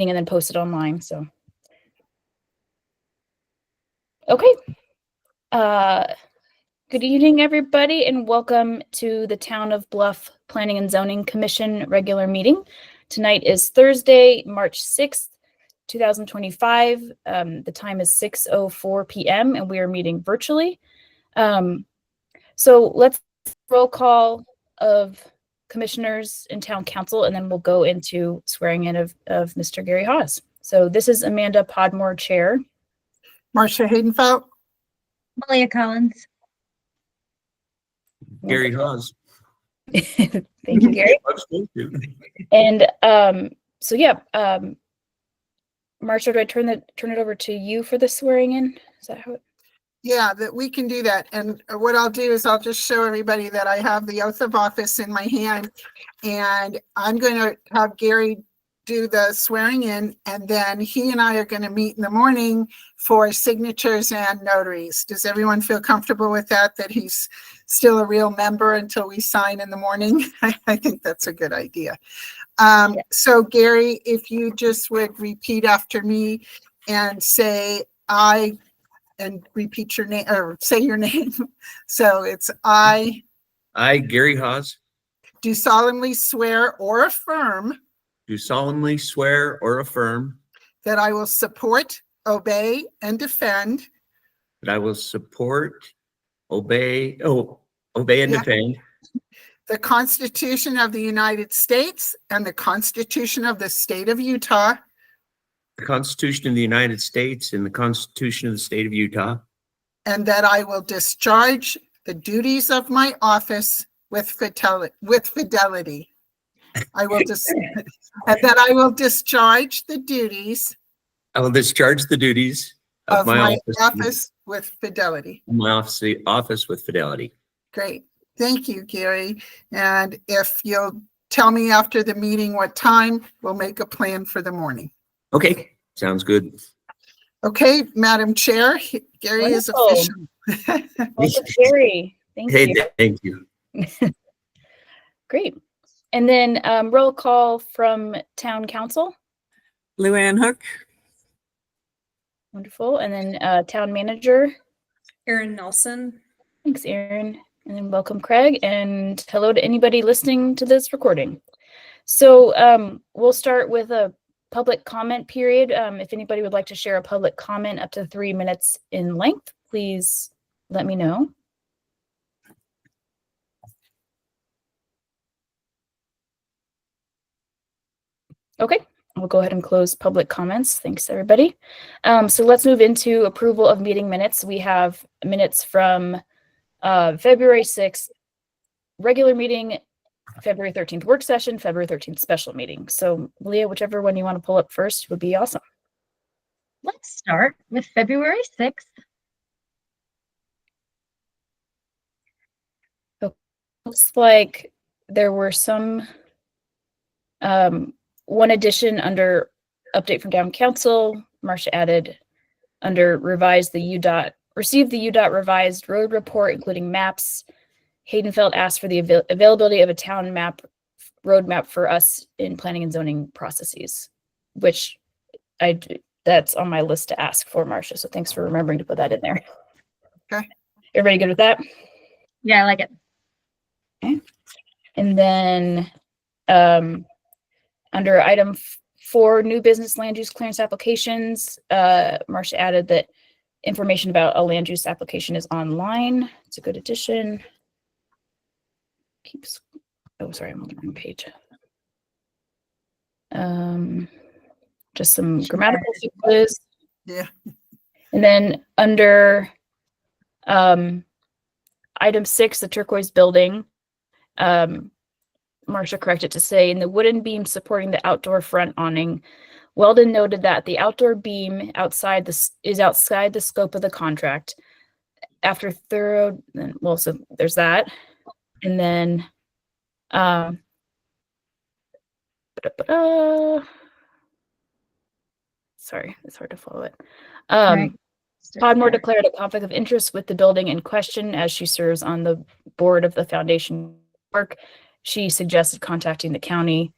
and then post it online. So, okay. Good evening, everybody, and welcome to the Town of Bluff Planning and Zoning Commission regular meeting. Tonight is Thursday, March 6th, 2025. The time is 6:04 p.m. and we are meeting virtually. So let's roll call of commissioners and town council, and then we'll go into swearing in of Mr. Gary Haws. So this is Amanda Podmore, Chair. Marcia Haydenfeld. Malia Collins. Gary Haws. Thank you, Gary. And so yeah, Marcia, do I turn it over to you for the swearing in? Is that how it? Yeah, that we can do that. And what I'll do is I'll just show everybody that I have the oath of office in my hand, and I'm going to have Gary do the swearing in, and then he and I are going to meet in the morning for signatures and notaries. Does everyone feel comfortable with that he's still a real member until we sign in the morning? I think that's a good idea. So Gary, if you just would repeat after me and say I, and repeat your name, or say your name. So it's I, Gary Haws, do solemnly swear or affirm do solemnly swear or affirm that I will support, obey, and defend that I will support, obey, and defend the Constitution of the United States and the Constitution of the State of Utah, the Constitution of the United States and the Constitution of the State of Utah, and that I will discharge the duties of my office with fidelity. I will and that I will discharge the duties. I will discharge the duties of my office with fidelity. My office with fidelity. Great. Thank you, Gary. And if you'll tell me after the meeting what time, we'll make a plan for the morning. Okay, sounds good. Okay, Madam Chair, Gary is official. Welcome, Gary. Thank you. Thank you. Great. And then roll call from Town Council. Luann Hook. Wonderful. And then Town Manager. Erin Nelson. Thanks, Erin. And then welcome, Craig. And hello to anybody listening to this recording. So we'll start with a public comment period. If anybody would like to share a public comment up to 3 minutes in length, please let me know. Okay, we'll go ahead and close public comments. Thanks, everybody. So let's move into approval of meeting minutes. We have minutes from February 6th, regular meeting, February 13th work session, February 13th special meeting. So Leah, whichever one you want to pull up first would be awesome. Let's start with February 6th. So, looks like there were some one addition under update from Town Council. Marcia added under revise the UDOT, received the UDOT revised road report, including maps. Haydenfeld asked for the availability of a town map, roadmap for us in planning and zoning processes, which that's on my list to ask for, Marcia. So thanks for remembering to put that in there. Okay. Everybody good with that? Yeah, I like it. Okay. And then under item 4, new business land use clearance applications, Marcia added that information about a land use application is online. It's a good addition. Oh, sorry, I'm on the wrong page. Just some grammatical fixes. Yeah. And then under item 6, the turquoise building, Marcia corrected to say, in the wooden beam supporting the outdoor front awning, Weldon noted that the outdoor beam is outside the scope of the contract. After thorough, well, so there's that. And then, sorry, it's hard to follow it. Right. Podmore declared a conflict of interest with the building in question as she serves on the board of the foundation park. She suggested contacting the county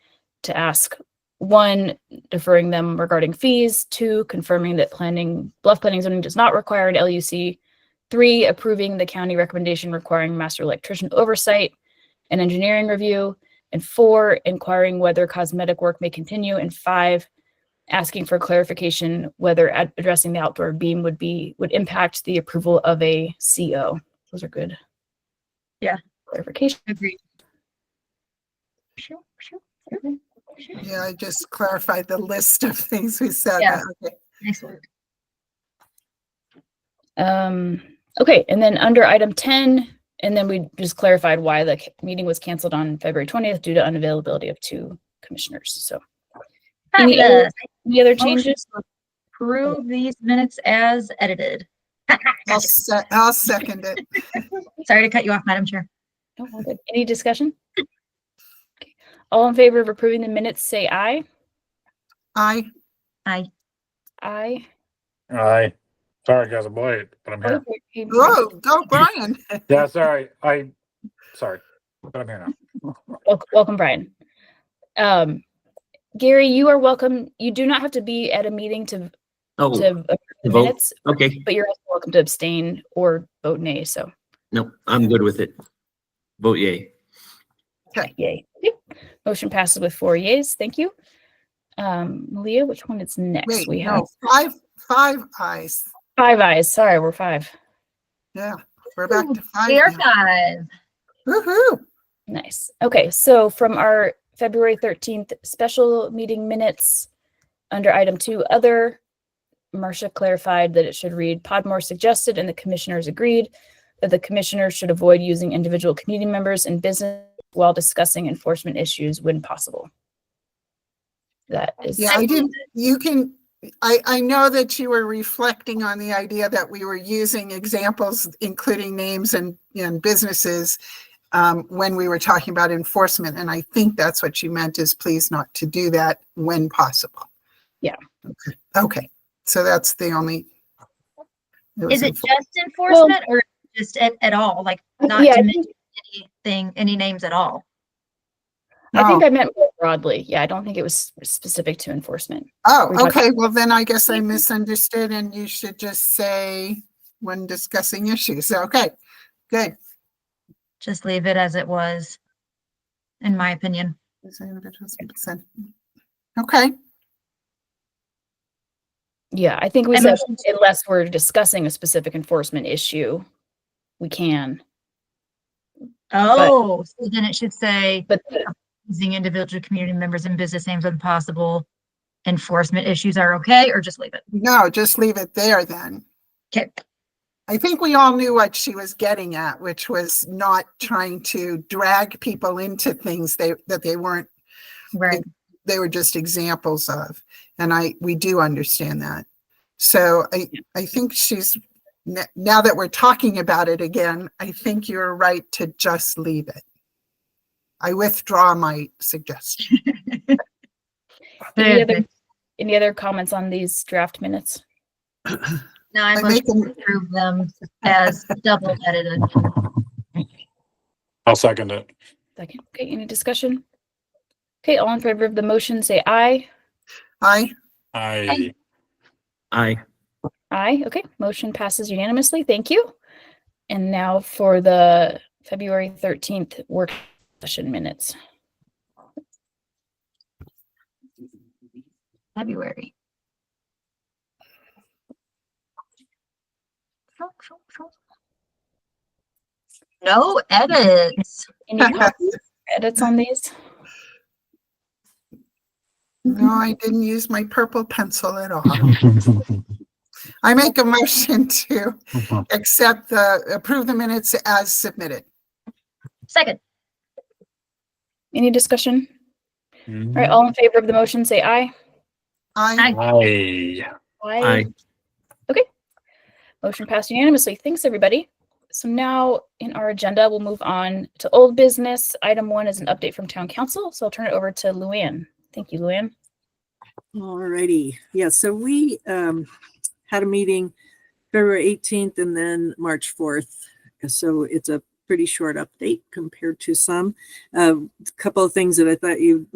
to ask 1, deferring them regarding fees. 2, confirming that Bluff planning zoning does not require an LUC. 3, approving the county recommendation requiring master electrician oversight and engineering review. And 4, inquiring whether cosmetic work may continue. And 5, asking for clarification whether addressing the outdoor beam would impact the approval of a CO. Those are good. Yeah. Clarification. Agreed. Yeah, I just clarified the list of things we said. Yeah. Okay. Nice work. Okay, and then under item 10, and then we just clarified why the meeting was canceled on February 20th due to unavailability of 2 commissioners. So any other Motion changes? to Approve these minutes as edited. I'll second it. Sorry to cut you off, Madam Chair. No, all good. Any discussion? Okay. All in favor of approving the minutes, say aye. Aye. Aye. Aye. Aye. Sorry, guys, I'm late, but I'm here. Okay. Whoa, go Brian. Yeah, sorry. Sorry, but I'm here now. Welcome, Brian. Gary, you are welcome. You do not have to be at a meeting to approve the vote. minutes, Okay. but you're also welcome to abstain or vote nay. So No, I'm good with it. Vote yay. yay. Okay. Motion passes with 4 yeas. Thank you. Malia, which one is next? Wait, We no, have five ayes. 5 ayes. Sorry, we're 5. Yeah, we're back to 5 We are now. 5. Woohoo. Nice. Okay, so from our February 13th special meeting minutes, under item 2, other, Marcia clarified that it should read, Podmore suggested and the commissioners agreed that the commissioners should avoid using individual community members in business while discussing enforcement issues when possible. That is. Yeah, I know that you were reflecting on the idea that we were using examples, including names and businesses, when we were talking about enforcement. And I think that's what you meant, is please not to do that when possible. Yeah. Okay. So that's the only. Is it just enforcement or just at all? Like not Yeah, to I mention any names at all? I think Oh. I meant more broadly. Yeah, I don't think it was specific to enforcement. Oh, We're talking- okay. Well, then I guess I misunderstood, and you should just say when discussing issues. Okay, good. Just leave it as it was, in my opinion. Okay, Yeah, I think we I said mentioned- unless we're discussing a specific enforcement issue, we can. Oh, so then it should say But using individual community members and business names when possible. Enforcement issues are okay, or just leave it? no, just leave it there then. Okay. I think we all knew what she was getting at, which was not trying to drag people into things that they weren't, Right. they were just examples of. And we do understand that. So I think now that we're talking about it again, I think you're right to just leave it. I withdraw my suggestion. any other comments on these draft minutes? Now I I must make them- approve them as double edited. I'll second it. Second. Okay, any discussion? Okay, all in favor of the motion, say aye. Aye. Aye. Aye. Aye. Okay, motion passes unanimously. Thank you. And now for the February 13th work session minutes. February. No edits. Any edits on these? No, I didn't use my purple pencil at all. I make a motion to approve the minutes as submitted. Second. Any discussion? All right, all in favor of the motion, say aye. Aye. Aye. Aye. Okay. Motion passed unanimously. Thanks, everybody. So now in our agenda, we'll move on to old business. Item 1 is an update from town council. So I'll turn it over to Luann. Thank you, Luann. Alrighty. Yeah, so we had a meeting February 18th and then March 4th. So it's a pretty short update compared to some. A couple of things that I thought you'd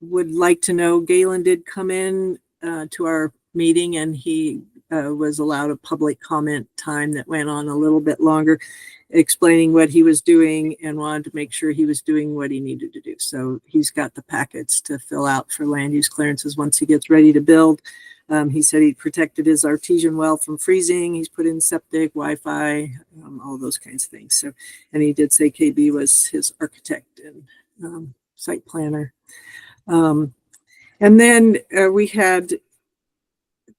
would like to know, Galen did come in to our meeting, and he was allowed a public comment time that went on a little bit longer, explaining what he was doing and wanted to make sure he was doing what he needed to do. So he's got the packets to fill out for land use clearances once he gets ready to build. He said he protected his artesian well from freezing. He's put in septic, Wi-Fi, all those kinds of things. So, and he did say KB was his architect and site planner. And then we had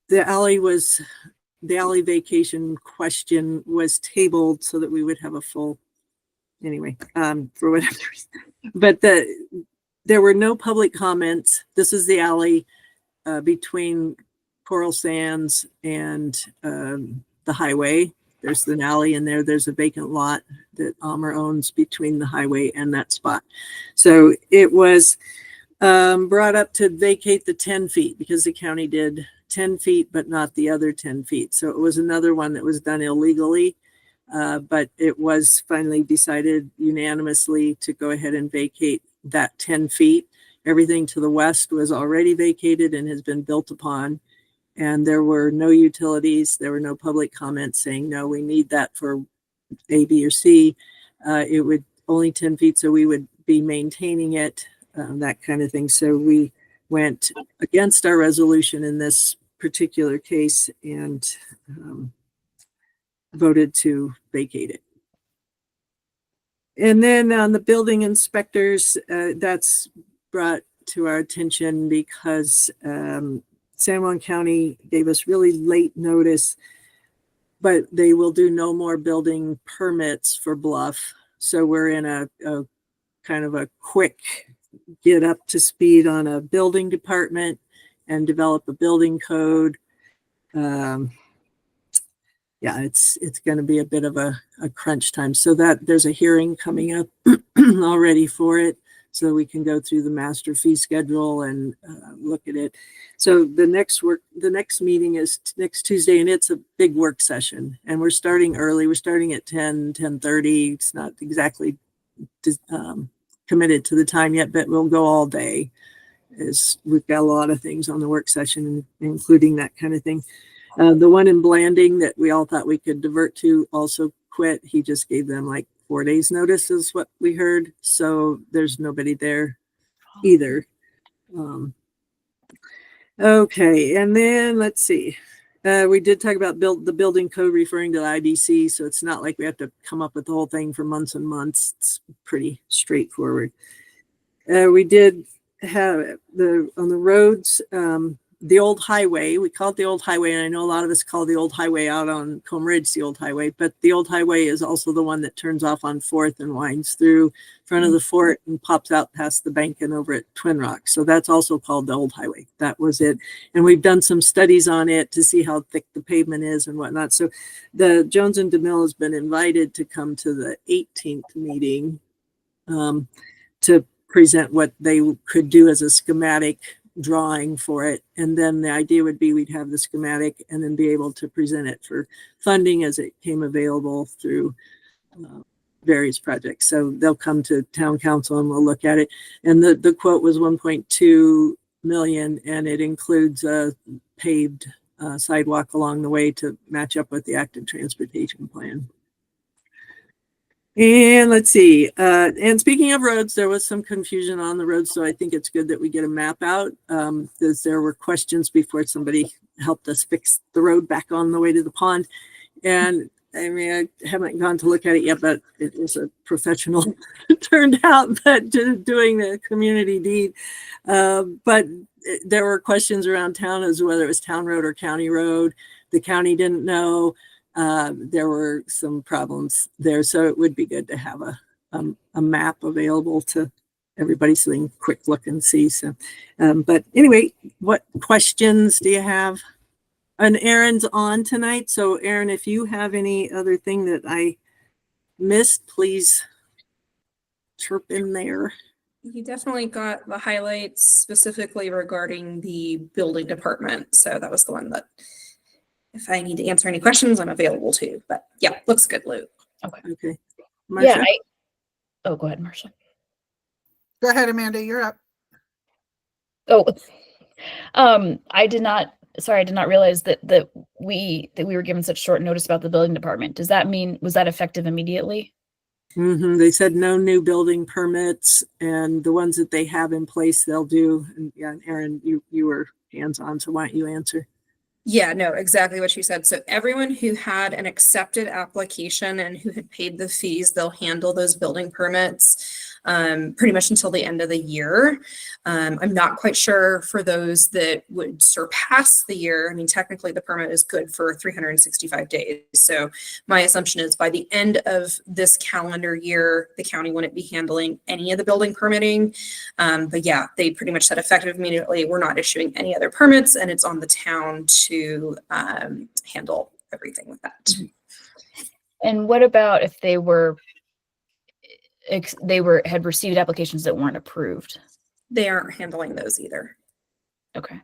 the alley vacation question was tabled so that we would have a full, anyway, for whatever reason. But there were no public comments. This is the alley between Coral Sands and the highway. There's an alley in there. There's a vacant lot that Amer owns between the highway and that spot. So it was brought up to vacate the 10 feet because the county did 10 feet, but not the other 10 feet. So it was another one that was done illegally, but it was finally decided unanimously to go ahead and vacate that 10 feet. Everything to the west was already vacated and has been built upon. And there were no utilities. There were no public comments saying, no, we need that for A, B, or C. It would only 10 feet, so we would be maintaining it, that kind of thing. So we went against our resolution in this particular case and voted to vacate it. And then on the building inspectors, that's brought to our attention because San Juan County gave us really late notice, but they will do no more building permits for Bluff. So we're in a kind of a quick get up to speed on a building department and develop a building code. Yeah, it's going to be a bit of a crunch time. So that there's a hearing coming up already for it, so we can go through the master fee schedule and look at it. So the next meeting is next Tuesday, and it's a big work session. And we're starting early. We're starting at 10:30. It's not exactly committed to the time yet, but we'll go all day. We've got a lot of things on the work session, including that kind of thing. The one in Blanding that we all thought we could divert to also quit. He just gave them like 4 days notice is what we heard. So there's nobody there either. Okay. And then let's see. We did talk about the building code referring to the IBC. So it's not like we have to come up with the whole thing for months and months. It's pretty straightforward. We did have on the roads, the old highway. We call it the old highway, and I know a lot of us call the old highway out on Comb Ridge the old highway, but the old highway is also the one that turns off on 4th and winds through front of the fort and pops out past the bank and over at Twin Rock. So that's also called the old highway. That was it. And we've done some studies on it to see how thick the pavement is and whatnot. So the Jones and DeMille has been invited to come to the 18th meeting to present what they could do as a schematic drawing for it. And then the idea would be we'd have the schematic and then be able to present it for funding as it came available through various projects. So they'll come to town council and we'll look at it. And the quote was 1.2 million, and it includes a paved sidewalk along the way to match up with the active transportation plan. And let's see. And speaking of roads, there was some confusion on the roads, so I think it's good that we get a map out, because there were questions before somebody helped us fix the road back on the way to the pond. And I mean, I haven't gone to look at it yet, but it was a professional turned out that doing the community deed. But there were questions around town as to whether it was town road or county road. The county didn't know. There were some problems there, so it would be good to have a map available to everybody so they can quick look and see. So, but anyway, what questions do you have? And Aaron's on tonight, so Aaron, if you have any other thing that I missed, please chirp in there. You definitely got the highlights specifically regarding the building department, so that was the one that, if I need to answer any questions, I'm available too. But yeah, looks good, Lou. Okay. Yeah. Marcia? Oh, go ahead, Marcia. Go ahead, Amanda, you're up. Oh, I did not, sorry, I did not realize that we were given such short notice about the building department. Does that mean, was that effective immediately? They said no new building permits, and the ones that they have in place, they'll do. And yeah, Aaron, you were hands-on, so why don't you answer? Yeah, no, exactly what you said. So everyone who had an accepted application and who had paid the fees, they'll handle those building permits pretty much until the end of the year. I'm not quite sure for those that would surpass the year. I mean, technically the permit is good for 365 days. So my assumption is by the end of this calendar year, the county wouldn't be handling any of the building permitting. But yeah, they pretty much said effective immediately, we're not issuing any other permits, and it's on the town to handle everything with that. And what about if they had received applications that weren't approved? They aren't handling those either. Okay.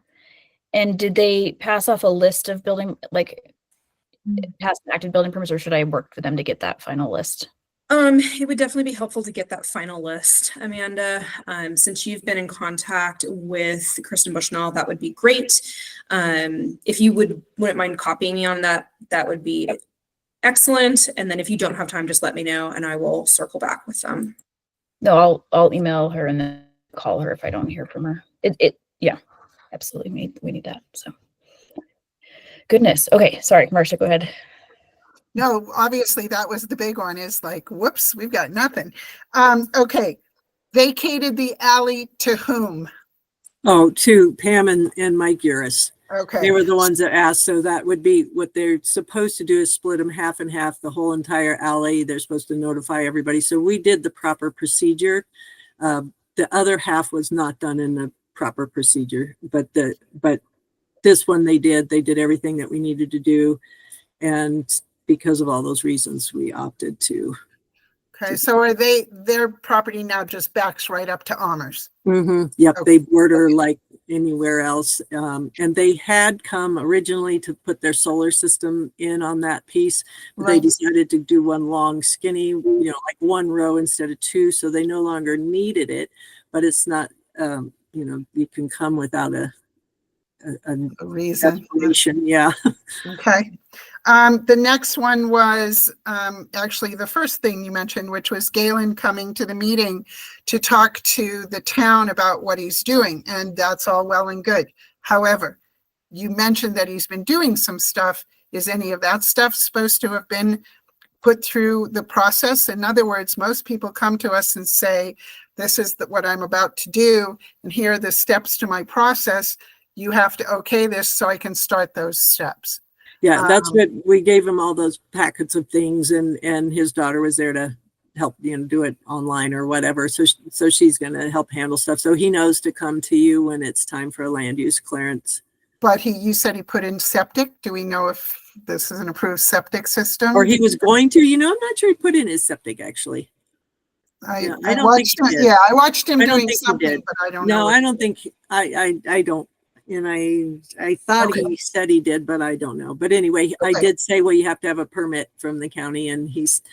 And did they pass off a list of building, like past active building permits, or should I work for them to get that final list? It would definitely be helpful to get that final list, Amanda. Since you've been in contact with Kristen Bushnell, that would be great. If you wouldn't mind copying me on that, that would be excellent. And then if you don't have time, just let me know and I will circle back with them. No, I'll email her and then call her if I don't hear from her. Yeah, absolutely. We need that. So goodness. Okay. Sorry, Marcia, go ahead. No, obviously that was the big one, is like, whoops, we've got nothing. Okay. Vacated the alley to whom? Oh, to Pam and Mike Uris. Okay. They were the ones that asked. So that would be what they're supposed to do, is split them half and half, the whole entire alley. They're supposed to notify everybody. So we did the proper procedure. The other half was not done in the proper procedure, but this one they did everything that we needed to do. And because of all those reasons, we opted to. Okay. So are their property now just backs right up to Amherst? Yep. Okay. They border like anywhere else. And they had come originally to put their solar system in on that piece, but they Right. decided to do one long skinny, like one row instead of two. So they no longer needed it, but it's not, you can come without a reason. explanation. Yeah. Okay. The next one was actually the first thing you mentioned, which was Galen coming to the meeting to talk to the town about what he's doing. And that's all well and good. However, you mentioned that he's been doing some stuff. Is any of that stuff supposed to have been put through the process? In other words, most people come to us and say, this is what I'm about to do, and here are the steps to my process. You have to okay this so I can start those steps. Yeah, that's what we gave him, all those packets of things, and his daughter was there to help, do it online or whatever. So she's going to help handle stuff. So he knows to come to you when it's time for a land use clearance. But you said he put in septic. Do we know if this is an approved septic system? Or he was going to, I'm not sure he put in his septic actually. I don't think watched he him. did. Yeah, I watched him I don't doing think he something, did. but I don't No, know. I don't think, I don't. And I thought Okay. he said he did, but I don't know. But anyway, I Okay. did say, well, you have to have a permit from the county, and he's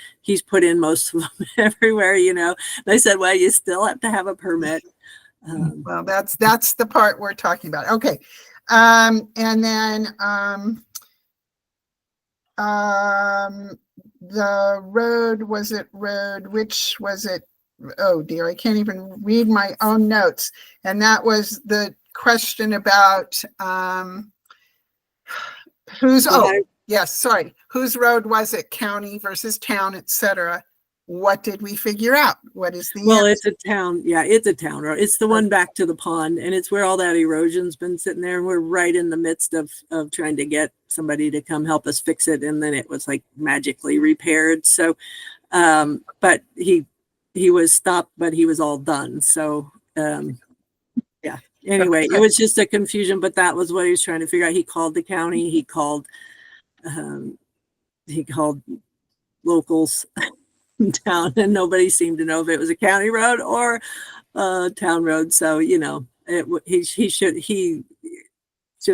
put in most of them everywhere, And I said, well, you still have to have a permit. Well, that's the part we're talking about. Okay. And then the road, which was it? Oh dear, I can't even read my own notes. And that was the question about whose road was it? County versus town, etc. What did we figure out? What is the Well, answer? it's a town. Yeah, it's a town road. It's the one back to the pond, and it's where all that erosion's been sitting there. And we're right in the midst of trying to get somebody to come help us fix it. And then it was like magically repaired. So, but he was stopped, but he was all done. So, yeah. Anyway, it was just a confusion, but that was what he was trying to figure out. He called the county. He called locals in town, and nobody seemed to know if it was a county road or a town road. So, he should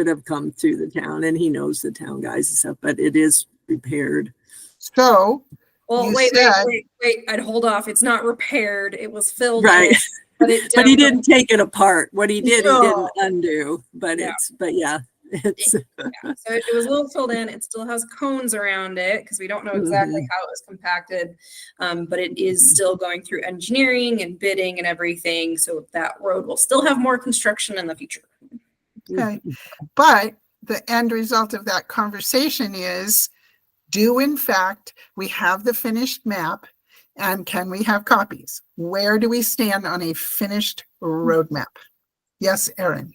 have come through the town, and he knows the town guys and stuff, but it is repaired. So Well, you wait, said- I'd hold off. It's not repaired. It was filled Right. in. But it But he definitely- didn't take it apart. What he did, he No. didn't undo, but No. but yeah, it's, Yeah, so it was a little filled in. It still has cones around it because we don't know exactly how it was compacted. But it is still going through engineering and bidding and everything. So that road will still have more construction in the future. Okay, but the end result of that conversation is, do in fact, we have the finished map, and can we have copies? Where do we stand on a finished roadmap? Yes, Erin.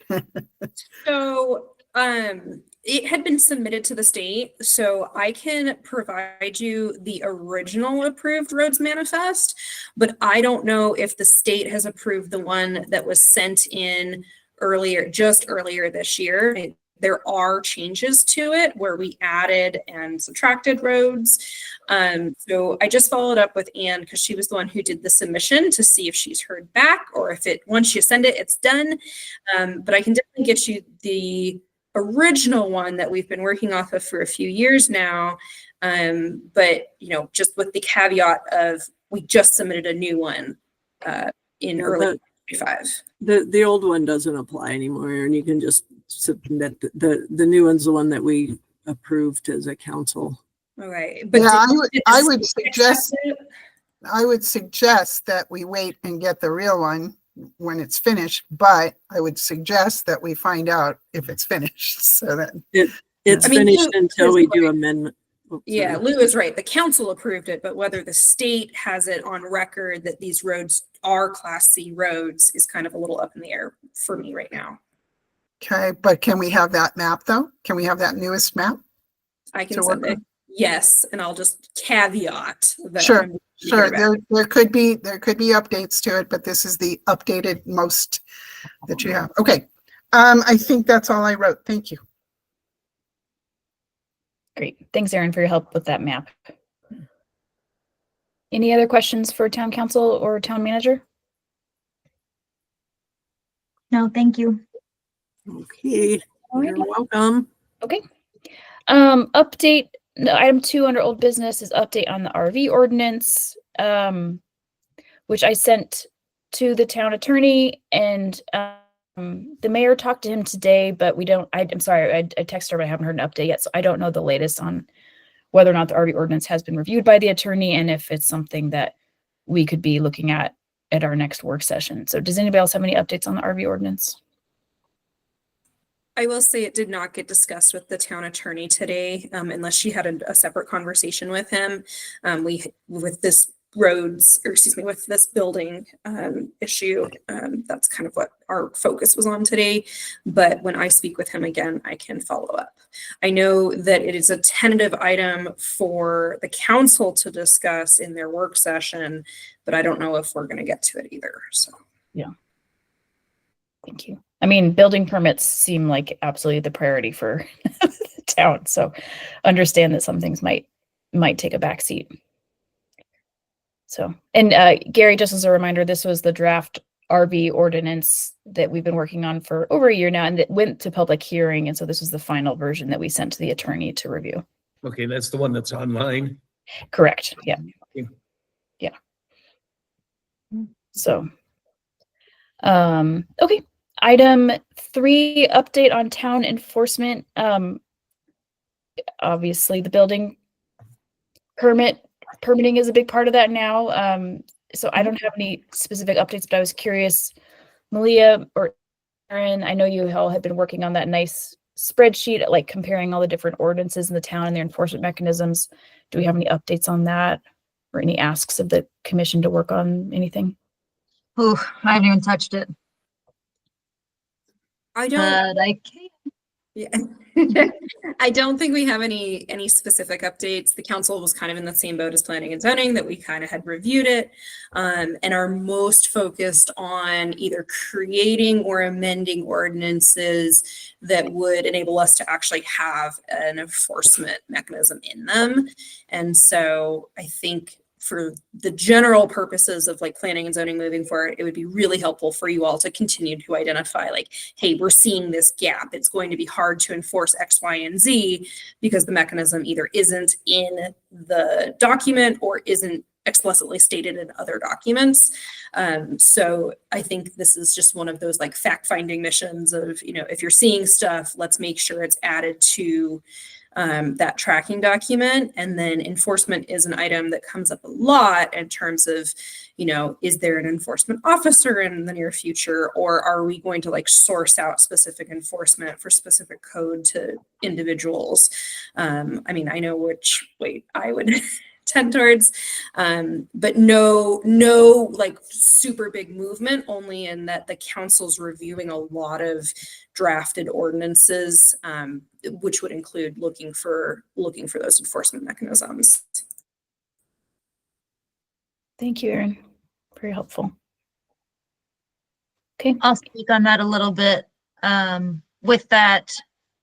So it had been submitted to the state, so I can provide you the original approved roads manifest, but I don't know if the state has approved the one that was sent in just earlier this year. There are changes to it where we added and subtracted roads. So I just followed up with Anne because she was the one who did the submission to see if she's heard back or if once you send it, it's done. But I can definitely get you the original one that we've been working off of for a few years now. But just with the caveat of we just submitted a new one in early 2025. the old one doesn't apply anymore, and you can just submit the new one's the one that we approved as a council. Okay, but Yeah, did I the would state suggest, accept it? I would suggest that we wait and get the real one when it's finished, but I would suggest that we find out if it's finished, so that. It's I mean, finished Lou until we is do right. amendment. Oh, Yeah, sorry. Lou is right. The council approved it, but whether the state has it on record that these roads are Class C roads is kind of a little up in the air for me right now. Okay, but can we have that map though? Can we have that newest map? I can To send work it. Yes, and I'll just caveat that. Sure, I'm Sure, hear back. there could be updates to it, but this is the updated most that you have. Okay, I think that's all I wrote. Thank you. Great. Thanks, Erin, for your help with that map. Any other questions for town council or town manager? No, thank you. Okay, you're Alrighty. welcome. Okay. Update, item 2 under old business is update on the RV ordinance, which I sent to the town attorney, and the mayor talked to him today, but I'm sorry, I texted her, but I haven't heard an update yet, so I don't know the latest on whether or not the RV ordinance has been reviewed by the attorney and if it's something that we could be looking at our next work session. So does anybody else have any updates on the RV ordinance? I will say it did not get discussed with the town attorney today, unless she had a separate conversation with him. With this with this building issue, that's kind of what our focus was on today. But when I speak with him again, I can follow up. I know that it is a tentative item for the council to discuss in their work session, but I don't know if we're going to get to it either. So Thank you. I mean, building permits seem like absolutely the priority for the town. So understand that some things might take a back seat. So, and Gary, just as a reminder, this was the draft RV ordinance that we've been working on for over a year now, and it went to public hearing. And so this was the final version that we sent to the attorney to review. Okay, that's the one that's online. Correct. Yeah. Okay. Yeah. So, okay. Item 3, update on town enforcement. Obviously the building permitting is a big part of that now. So I don't have any specific updates, but I was curious, Malia or Erin, I know you all have been working on that nice spreadsheet, like comparing all the different ordinances in the town and their enforcement mechanisms. Do we have any updates on that or any asks of the commission to work on anything? Oh, I haven't even touched it, I don't. but I can. Yeah. I don't think we have any specific updates. The council was kind of in the same boat as planning and zoning, that we kind of had reviewed it and are most focused on either creating or amending ordinances that would enable us to actually have an enforcement mechanism in them. And so I think for the general purposes of like planning and zoning moving forward, it would be really helpful for you all to continue to identify like, hey, we're seeing this gap. It's going to be hard to enforce X, Y, and Z because the mechanism either isn't in the document or isn't explicitly stated in other documents. So I think this is just one of those like fact-finding missions of, if you're seeing stuff, let's make sure it's added to that tracking document. And then enforcement is an item that comes up a lot in terms of, is there an enforcement officer in the near future, or are we going to like source out specific enforcement for specific code to individuals? I mean, I know which way I would tend towards, but no like super big movement, only in that the council's reviewing a lot of drafted ordinances, which would include looking for those enforcement mechanisms. Thank you, Erin. Very helpful. Okay. I'll speak on that a little bit. With that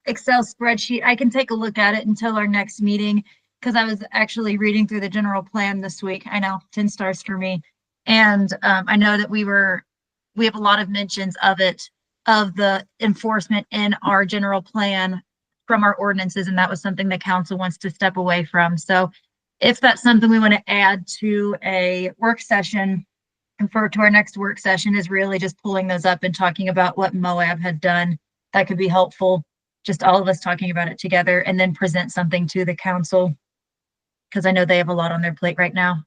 Excel spreadsheet, I can take a look at it until our next meeting, because I was actually reading through the general plan this week. I know, 10 stars for me. And I know that we have a lot of mentions of it, of the enforcement in our general plan from our ordinances, and that was something the council wants to step away from. So if that's something we want to add to a work session, confer to our next work session, is really just pulling those up and talking about what Moab had done. That could be helpful. Just all of us talking about it together, and then present something to the council, because I know they have a lot on their plate right now.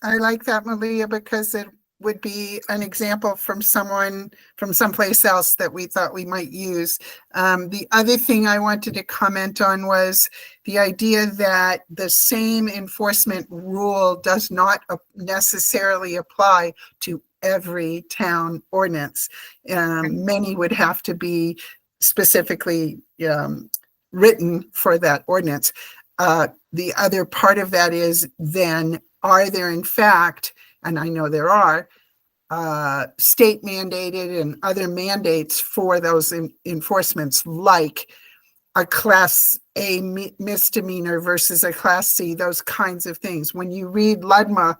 I like that, Malia, because it would be an example from someone from someplace else that we thought we might use. The other thing I wanted to comment on was the idea that the same enforcement rule does not necessarily apply to every town ordinance. Many would have to be specifically written for that ordinance. The other part of that is then, are there in fact, and I know there are, state mandated and other mandates for those enforcements, like a class A misdemeanor versus a class C, those kinds of things. When you read LUDMA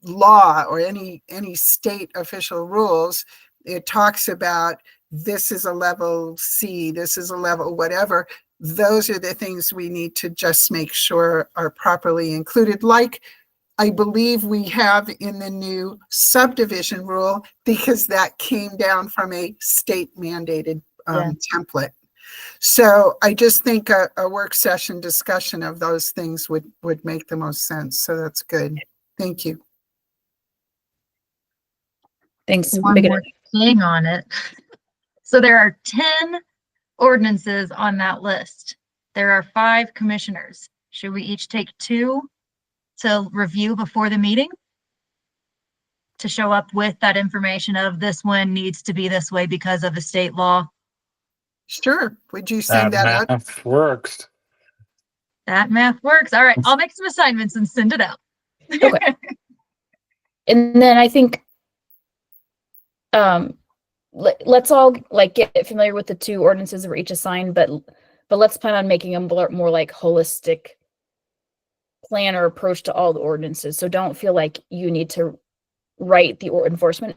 law or any state official rules, it talks about this is a level C, this is a level whatever. Those are the things we need to just make sure are properly included, like I believe we have in the new subdivision rule, because that came down from a state mandated template. So I just think a work session discussion of those things would make the most sense. So that's good. Thank you. Thanks. One Megan. more thing on it. So there are 10 ordinances on that list. There are 5 commissioners. Should we each take 2 to review before the meeting, to show up with that information of this one needs to be this way because of the state law? Sure. Would you send that out? Math works. That math works. All right, I'll make some assignments and send it out. Okay. And then I think let's all like get familiar with the 2 ordinances that were each assigned, but let's plan on making them more like holistic plan or approach to all the ordinances. So don't feel like you need to write the enforcement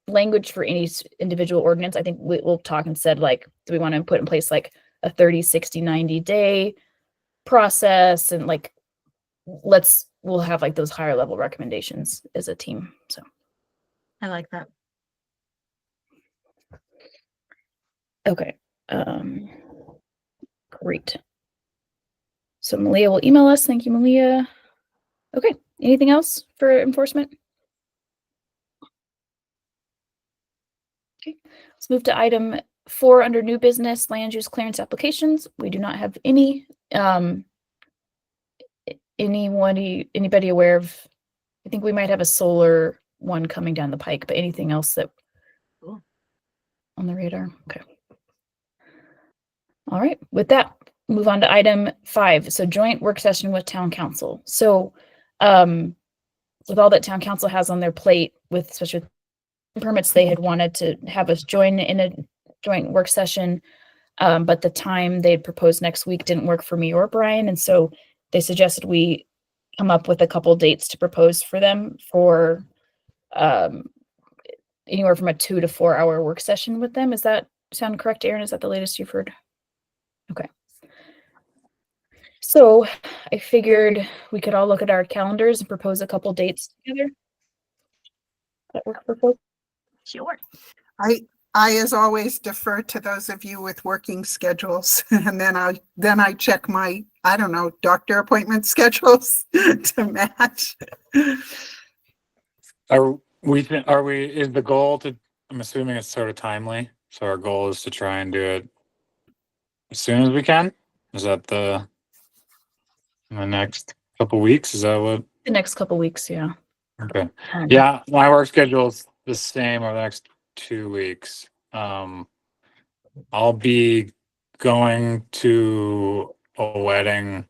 language for any individual ordinance. I think we'll talk instead, like, do we want to put in place like a 30, 60, 90 day process? And like, we'll have like those higher level recommendations as a team. So I like that. okay. Great. So Malia will email us. Thank you, Malia. Okay. Anything else for enforcement? Okay. Let's move to item 4 under new business, land use clearance applications. We do not have any. Anybody aware of? I think we might have a solar one coming down the pike, but anything else that on the radar? Okay. All right. With that, move on to item 5. So joint work session with town council. So with all that town council has on their plate with special permits, they had wanted to have us join in a joint work session. But the time they'd proposed next week didn't work for me or Brian. And so they suggested we come up with a couple dates to propose for them for anywhere from a 2 to 4 hour work session with them. Is that sound correct, Erin? Is that the latest you've heard? Okay. So I figured we could all look at our calendars and propose a couple dates together. That work for folks? Sure. I, as always, defer to those of you with working schedules, and then I check my, I don't know, doctor appointment schedules to match. Is the goal to, I'm assuming it's sort of timely. So our goal is to try and do it as soon as we can. Is that in the next couple weeks? Is that what? The next couple weeks, yeah. Okay. Um, Yeah, my work schedule is the same over the next 2 weeks. I'll be going to a wedding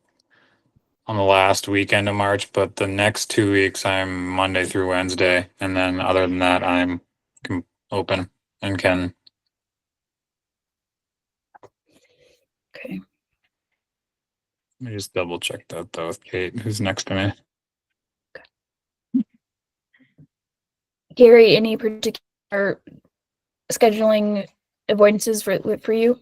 on the last weekend of March, but the next 2 weeks I'm Monday through Wednesday, and then other than that I'm open and can. Okay. Let me just double check that though with Kate, who's next to me. Gary, any particular scheduling avoidances for you?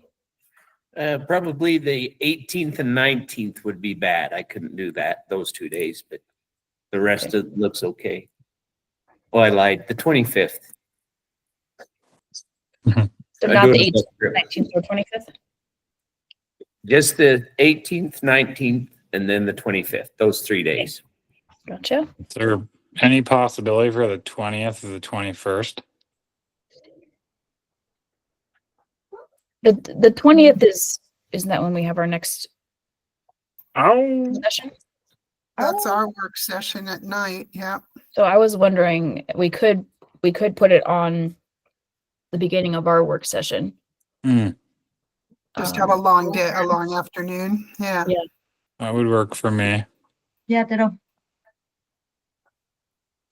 Probably the 18th and 19th would be bad. I couldn't do those 2 days, but the rest of it looks okay. Oh, I lied. The 25th. So I'm not the doing a 18th, trip. 19th, or 25th? Just the 18th, 19th, and then the 25th. Those 3 days. Gotcha. Is there any possibility for the 20th or the 21st? The 20th isn't that when we have our next Oh, session? That's our work session at night. Yeah. So I was wondering, we could put it on the beginning of our work session. Just have a long day, a long afternoon. Yeah. Yeah. that would work for me. Yeah, ditto.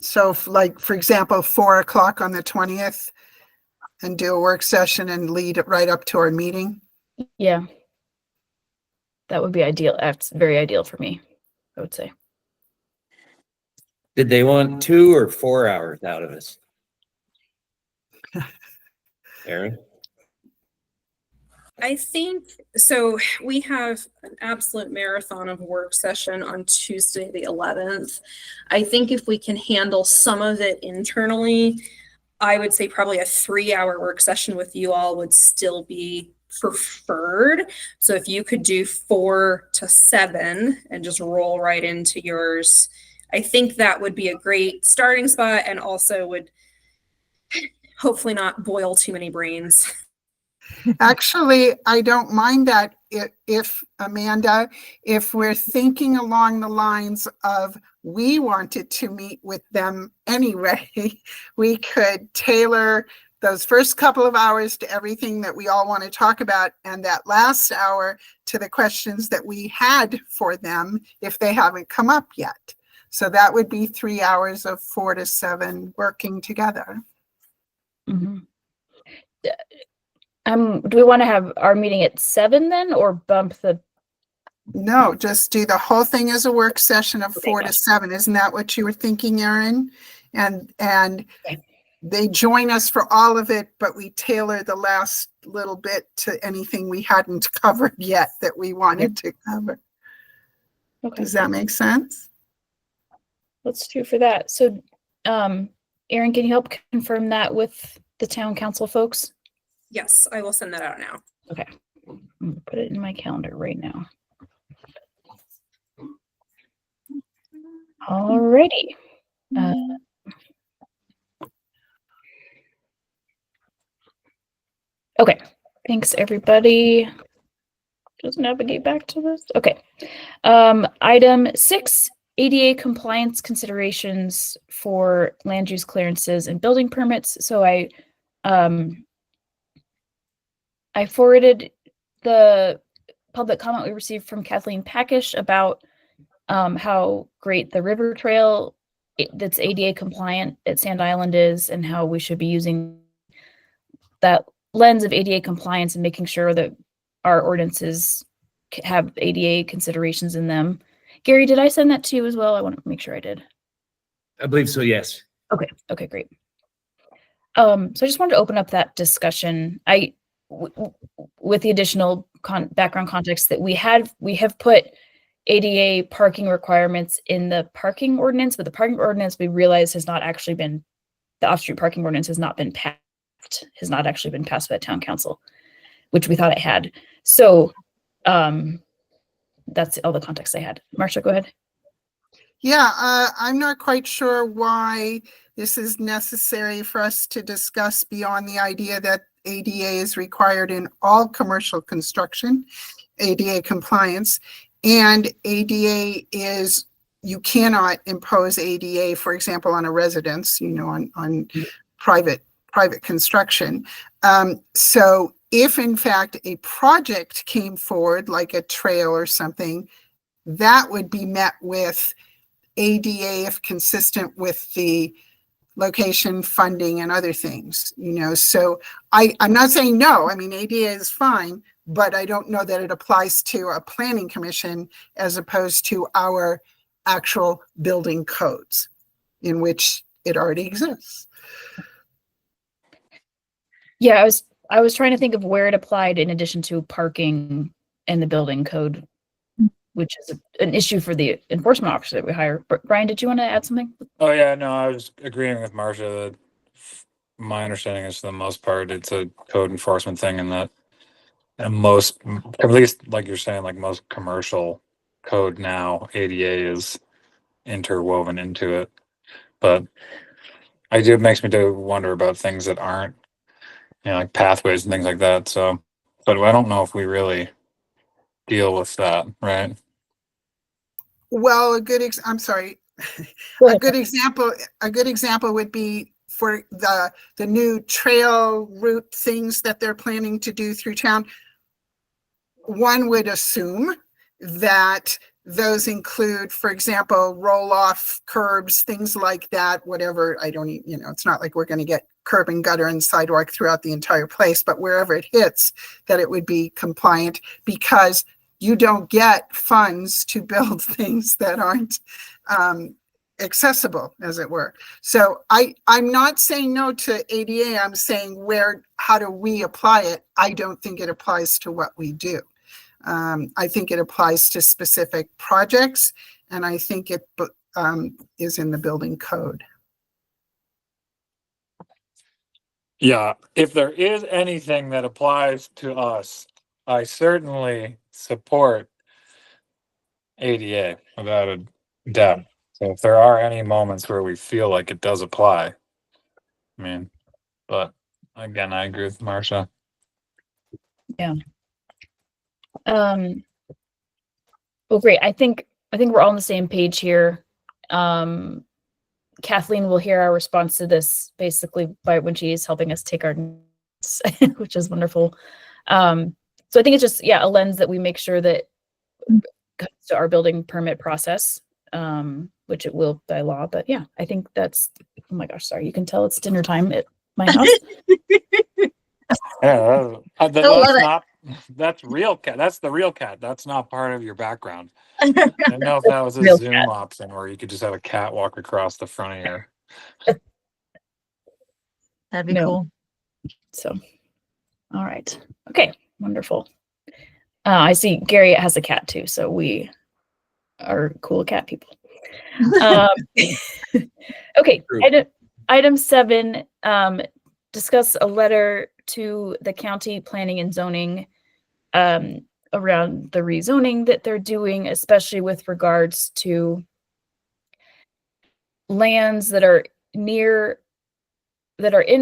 So like, for example, 4 o'clock on the 20th and do a work session and lead it right up to our meeting. Yeah. That would be ideal. That's very ideal for me, I would say. Did they want 2 or 4 hours out of us? Aaron? I think, so we have an absolute marathon of work session on Tuesday, the 11th. I think if we can handle some of it internally, I would say probably a 3-hour work session with you all would still be preferred. So if you could do 4 to 7 and just roll right into yours, I think that would be a great starting spot and also would hopefully not boil too many brains. Actually, I don't mind that if Amanda, if we're thinking along the lines of we wanted to meet with them anyway, we could tailor those first couple of hours to everything that we all want to talk about, and that last hour to the questions that we had for them if they haven't come up yet. So that would be 3 hours of 4 to 7 working together. Mm-hmm. Do we want to have our meeting at 7 then, or bump the? No, just do the whole thing as a work session of Okay, 4 to gotcha. 7. Isn't that what you were thinking, Erin? And Okay. they join us for all of it, but we tailor the last little bit to anything we hadn't covered yet that we wanted to cover. Okay. Does that make sense? Let's do for that. So, Aaron, can you help confirm that with the town council folks? Yes, I will send that out now. Okay. I'm gonna put it in my calendar right now. Alrighty. Okay. Thanks, everybody. Just navigate back to this. Okay. Item 6, ADA compliance considerations for land use clearances and building permits. So I forwarded the public comment we received from Kathleen Packish about how great the river trail that's ADA compliant at Sand Island is, and how we should be using that lens of ADA compliance and making sure that our ordinances have ADA considerations in them. Gary, did I send that to you as well? I want to make sure I did. I believe so, yes. Okay, great. So I just wanted to open up that discussion. With the additional background context that we have put ADA parking requirements in the parking ordinance, but the parking ordinance we realize has not actually been, the off-street parking ordinance has not been passed, has not actually been passed by the town council, which we thought it had. So that's all the context I had. Marcia, go ahead. Yeah, I'm not quite sure why this is necessary for us to discuss beyond the idea that ADA is required in all commercial construction, ADA compliance, and ADA is, you cannot impose ADA, for example, on a residence, you know, on private construction. So if in fact a project came forward, like a trail or something, that would be met with ADA if consistent with the location, funding, and other things, you know. So I'm not saying no. I mean, ADA is fine, but I don't know that it applies to a planning commission as opposed to our actual building codes in which it already exists. Yeah, I was trying to think of where it applied in addition to parking and the building code, which is an issue for the enforcement officer that we hire. Brian, did you want to add something? Oh yeah, no, I was agreeing with Marcia that my understanding is for the most part it's a code enforcement thing, and that most, at least like you're saying, like most commercial code now, ADA is interwoven into it. But it makes me to wonder about things that aren't, you know, like pathways and things like that. So, but I don't know if we really deal with that, right? Well, I'm sorry. A good example would be for the new trail route things that they're planning to do through town. One would assume that those include, for example, roll-off curbs, things like that, whatever. You know, it's not like we're going to get curb and gutter and sidewalk throughout the entire place, but wherever it hits, that it would be compliant, because you don't get funds to build things that aren't accessible, as it were. So I'm not saying no to ADA. I'm saying how do we apply it? I don't think it applies to what we do. I think it applies to specific projects, and I think it is in the building code. Yeah, if there is anything that applies to us, I certainly support ADA without a doubt. So if there are any moments where we feel like it does apply, I mean, but again, I agree with Marcia. Yeah. Well, great. I think we're all on the same page here. Kathleen will hear our response to this basically by when she is helping us take our notes, which is wonderful. So I think it's just, a lens that we make sure that comes to our building permit process, which it will by law. But yeah, I think that's, oh my gosh, sorry. You can tell it's dinner time at my house. Yeah, that's real cat. That's the real cat. That's not part of your background. I didn't know if that was a Real Zoom cat. option where you could just have a cat walk across the front of your. That'd be No. cool. So, all right. Okay, wonderful. I see Gary has a cat too, so we are cool cat people. Okay, item 7, discuss a letter to the county planning and zoning around the rezoning that they're doing, especially with regards to lands that are in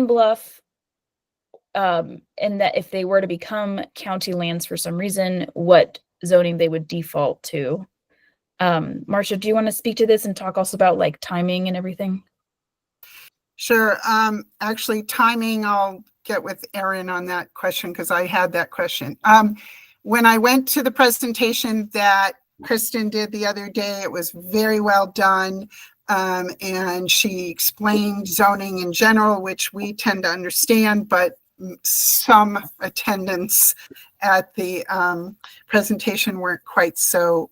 Bluff, and that if they were to become county lands for some reason, what zoning they would default to. Marcia, do you want to speak to this and talk also about like timing and everything? Sure. Actually, timing, I'll get with Erin on that question because I had that question. When I went to the presentation that Kristen did the other day, it was very well done. And she explained zoning in general, which we tend to understand, but some attendants at the presentation weren't quite so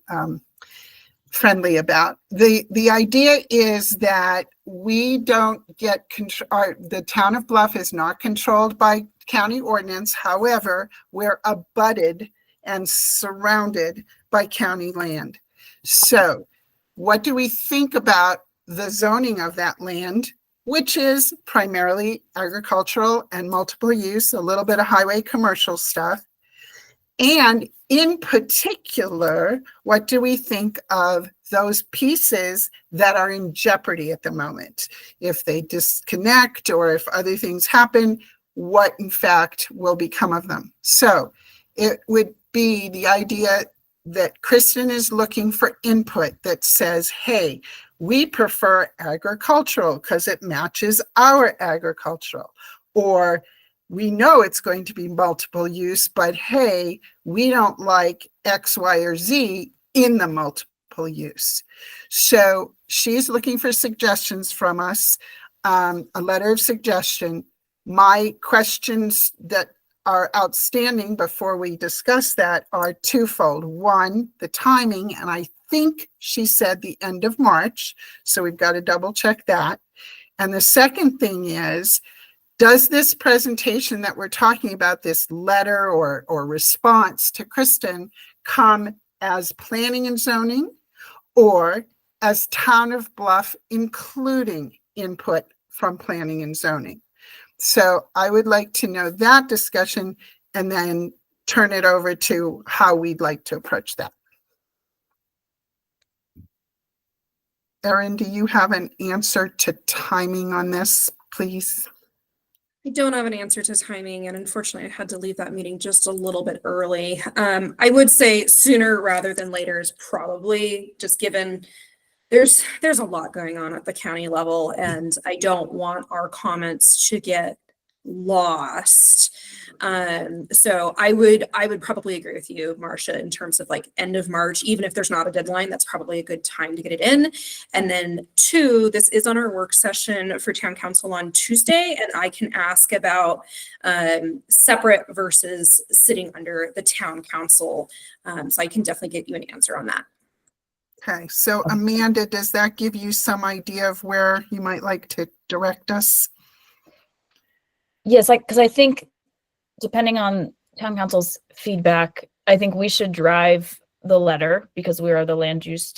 friendly about. The idea is that we don't get control, the town of Bluff is not controlled by county ordinance. However, we're abutted and surrounded by county land. So what do we think about the zoning of that land, which is primarily agricultural and multiple use, a little bit of highway commercial stuff? And in particular, what do we think of those pieces that are in jeopardy at the moment? If they disconnect or if other things happen, what in fact will become of them? So it would be the idea that Kristen is looking for input that says, hey, we prefer agricultural because it matches our agricultural. Or we know it's going to be multiple use, but hey, we don't like X, Y, or Z in the multiple use. So she's looking for suggestions from us, a letter of suggestion. My questions that are outstanding before we discuss that are twofold. One, the timing, and I think she said the end of March, so we've got to double check that. And the second thing is, does this presentation that we're talking about, this letter or response to Kristen, come as planning and zoning or as Town of Bluff, including input from planning and zoning? So I would like to know that discussion and then turn it over to how we'd like to approach that. Erin, do you have an answer to timing on this, please? I don't have an answer to timing, and unfortunately I had to leave that meeting just a little bit early. I would say sooner rather than later is probably, just given there's a lot going on at the county level, and I don't want our comments to get lost. So I would probably agree with you, Marcia, in terms of like end of March, even if there's not a deadline, that's probably a good time to get it in. And then two, this is on our work session for town council on Tuesday, and I can ask about separate versus sitting under the town council. So I can definitely get you an answer on that. Okay, so Amanda, does that give you some idea of where you might like to direct us? Yes, because I think depending on town council's feedback, I think we should drive the letter because we are the land use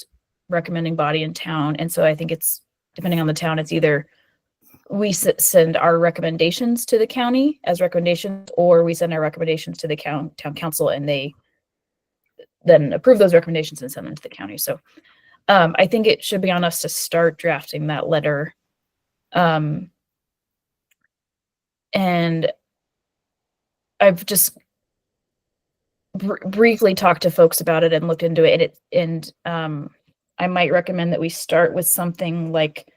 recommending body in town. And so I think it's, depending on the town, it's either we send our recommendations to the county as recommendations, or we send our recommendations to the town council and they then approve those recommendations and send them to the county. So I think it should be on us to start drafting that letter. And I've just briefly talked to folks about it and looked into it. And I might recommend that we start with something like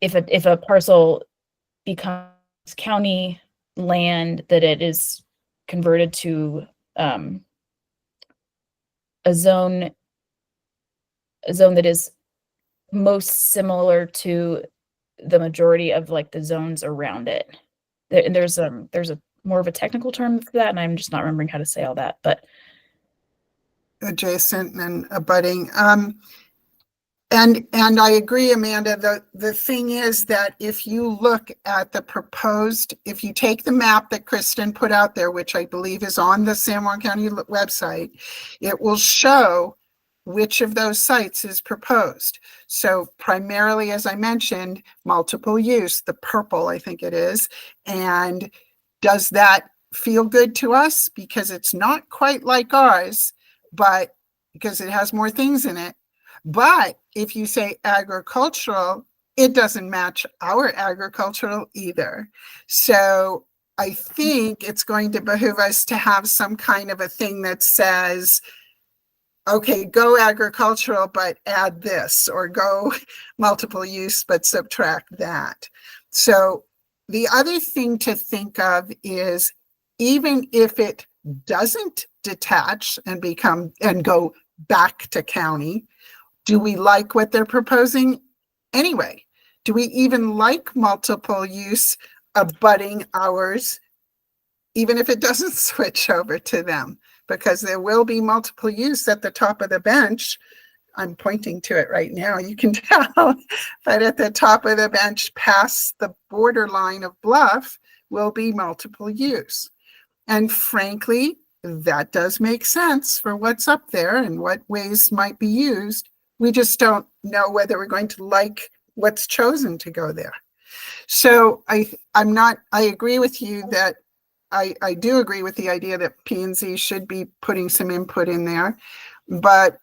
if a parcel becomes county land, that it is converted to a zone that is most similar to the majority of like the zones around it. And there's a more of a technical term for that, and I'm just not remembering how to say all that, but Adjacent and abutting. And I agree, Amanda. The thing is that if you look at the proposed, if you take the map that Kristen put out there, which I believe is on the San Juan County website, it will show which of those sites is proposed. So primarily, as I mentioned, multiple use, the purple, I think it is. And does that feel good to us? Because it's not quite like ours, but because it has more things in it. But if you say agricultural, it doesn't match our agricultural either. So I think it's going to behoove us to have some kind of a thing that says, okay, go agricultural, but add this, or go multiple use, but subtract that. So the other thing to think of is, even if it doesn't detach and go back to county, do we like what they're proposing anyway? Do we even like multiple use abutting ours, even if it doesn't switch over to them? Because there will be multiple use at the top of the bench. I'm pointing to it right now, you can tell, but at the top of the bench past the borderline of Bluff will be multiple use. And frankly, that does make sense for what's up there and what ways might be used. We just don't know whether we're going to like what's chosen to go there. So I agree with you that I do agree with the idea that P&Z should be putting some input in there, but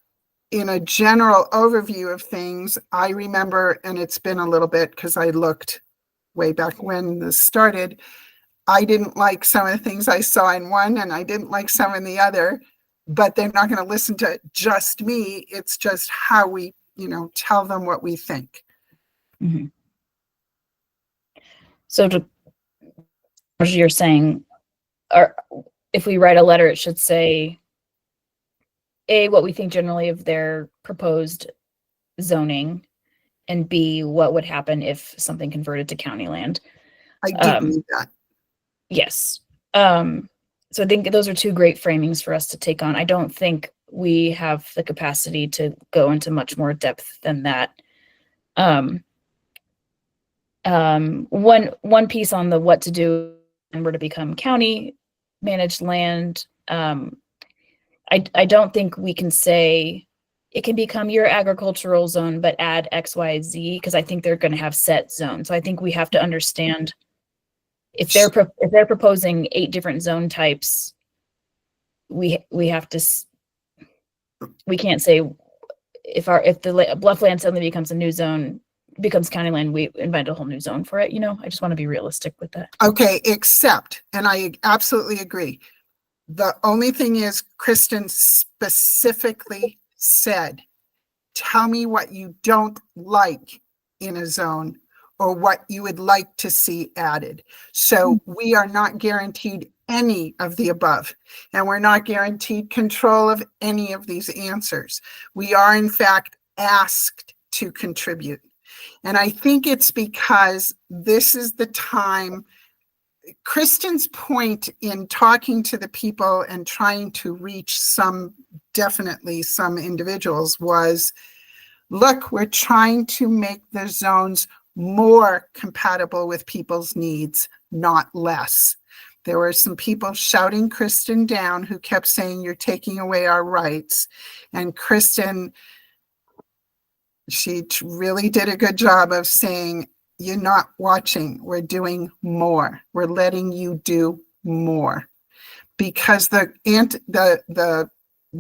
in a general overview of things, I remember, and it's been a little bit because I looked way back when this started, I didn't like some of the things I saw in one and I didn't like some in the other, but they're not going to listen to just me. It's just how we, tell them what we think. Mhm. So as you're saying, if we write a letter, it should say, A, what we think generally of their proposed zoning, and B, what would happen if something converted to county land. I did read that. Yes. So I think those are two great framings for us to take on. I don't think we have the capacity to go into much more depth than that. One piece on the what to do and where to become county managed land. I don't think we can say it can become your agricultural zone, but add X, Y, Z, because I think they're going to have set zones. So I think we have to understand if they're proposing 8 different zone types, we have to, we can't say if the bluff land suddenly becomes a new zone, becomes county land, we invent a whole new zone for it. I just want to be realistic with that. Okay, except, and I absolutely agree. The only thing is, Kristen specifically said, tell me what you don't like in a zone or what you would like to see added. So we are not guaranteed any of the above, and we're not guaranteed control of any of these answers. We are, in fact, asked to contribute. And I think it's because this is the time. Kristen's point in talking to the people and trying to reach definitely some individuals was, look, we're trying to make the zones more compatible with people's needs, not less. There were some people shouting Kristen down who kept saying, you're taking away our rights. And Kristen, she really did a good job of saying, you're not watching, we're doing more. We're letting you do more. Because the